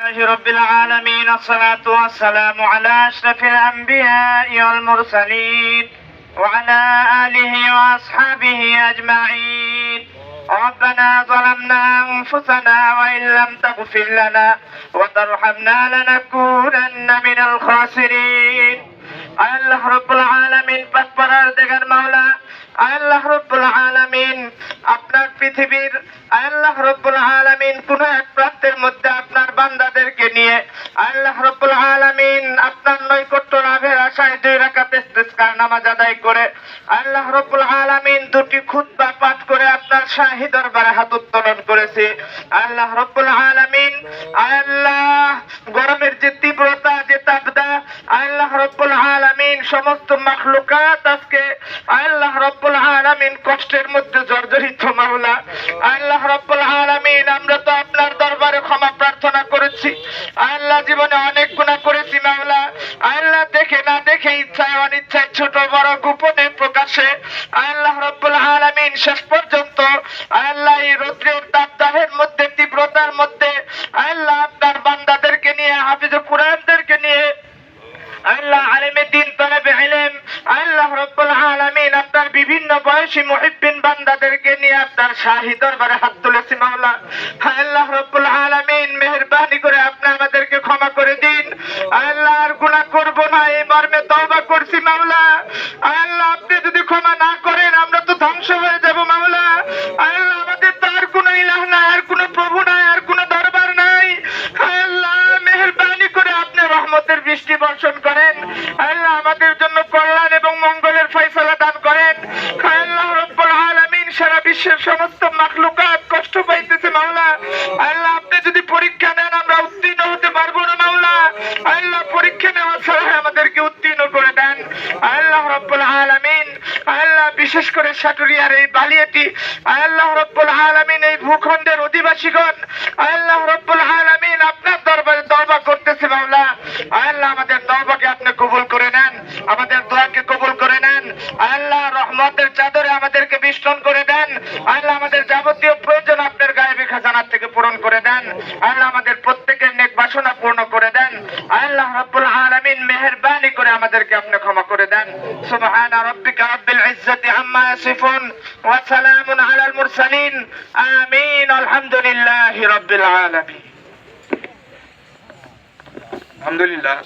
رب العالمين الصلاة والسلام على أشرف الأنبياء والمرسلين وعلى آله وأصحابه أجمعين. ربنا ظلمنا أنفسنا وإن لم تغفر لنا وترحمنا لنكونن من الخاسرين. আল্লাহ রব্বুল আলামিন পাক পরওয়ারদিগার মাওলা আল্লাহ রব্বুল আলামিন আপনার পৃথিবীর আল্লাহ রব্বুল আলামিন কোন এক প্রান্তের মধ্যে আপনার বান্দাদেরকে নিয়ে আল্লাহ রব্বুল আলামিন আপনার নৈকট্য লাভের আশায় 2 রাকাত ইস্তিসকার নামাজ আদায় করে আল্লাহ রব্বুল আলামিন দুটি খুতবা পাঠ করে আপনার শাহী দরবারে হাত উত্তোলন করেছে। আল্লাহ রব্বুল আলামিন আল্লাহ গরমের যে তীব্রতা যে তাপদা আল্লাহ রব্বুল আলামিন সমস্ত মাখলুকাত আজকে আল্লাহ রব্বুল আলামিন কষ্টের মধ্যে জর্জরিত মাওলা। আল্লাহ রব্বুল আলামিন আমরা তো আপনার দরবারে ক্ষমা প্রার্থনা করেছি আল্লাহ, জীবনে অনেক গুনাহ করেছি মাওলা। আল্লাহ দেখে না দেখে ইচ্ছায় অনিচ্ছায় ছোট বড় গোপনে প্রকাশে আল্লাহ রব্বুল আলামিন শেষ পর্যন্ত আল্লাহ এই রৌদ্রের তাপদাহের মধ্যে তীব্রতার মধ্যে আল্লাহ আপনার বান্দাদেরকে নিয়ে হাফিজ কুরআনদেরকে নিয়ে আল্লাহ আলেমে দ্বীন তলবে ইলম আল্লাহ রব্বুল আলামিন আপনার বিভিন্ন বয়সী মুহিব্বিন বান্দাদেরকে নিয়ে আপনার শাহী দরবারে হাত তুলেছি মাওলা। আল্লাহ রব্বুল আলামিন মেহেরবানি করে আপনি আমাদেরকে ক্ষমা করে দিন আল্লাহ, আর গুনাহ করব না এই মর্মে তওবা করছি মাওলা। আল্লাহ আপনি যদি ক্ষমা না করেন আমরা তো ধ্বংস হয়ে যাব মাওলা। আল্লাহ আমাদের তো আর কোনো ইলাহ নাই, আর কোনো প্রভু নাই, আর কোনো দরবার নাই। আল্লাহ মেহেরবানি করে আপনি রহমতের বৃষ্টি বর্ষণ করেন আল্লাহ, আমাদের জন্য কল্যাণ এবং মঙ্গলের ফয়সালা দান করেন আল্লাহ রব্বুল আলামিন। সারা বিশ্বের সমস্ত মাখলুকাত কষ্ট পাইতেছে মাওলা। আল্লাহ আপনি যদি পরীক্ষা নেন আমরা উত্তীর্ণ হতে পারবো না মাওলা। আল্লাহ পরীক্ষা নেওয়া ছাড়া আমাদেরকে উত্তীর্ণ করে দেন আল্লাহ রব্বুল আলামিন। আল্লাহ বিশেষ করে সাটুরিয়ার এই বালিয়াটি আল্লাহ রব্বুল আলামিন এই ভূখণ্ডের অধিবাসীগণ আল্লাহ রব্বুল আলামিন আপনার দরবারে তওবা করতেছে মাওলা। আল্লাহ আমাদের তওবাকে আপনি কবুল করে নেন, আমাদের দোয়াকে কবুল করে নেন আল্লাহ। রহমতের চাদরে আমাদেরকে বেষ্টন করে দেন আল্লাহ, আমাদের যাবতীয় প্রয়োজন আপনার গায়েবী খাজানার থেকে পূরণ করে দেন আল্লাহ, আমাদের প্রত্যেকের নেক বাসনা পূর্ণ করে দেন আল্লাহ রব্বুল আলামিন। মেহেরবানি করে আমাদেরকে আপনি ক্ষমা করে দেন। সুবহানা রাব্বিকা রাব্বিল ইজ্জাতি আম্মা ইয়াসিফুন ওয়া সালামুন আলাল মুরসালিন আমিন। আলহামদুলিল্লাহি রাব্বিল আলামিন। আলহামদুলিল্লাহ।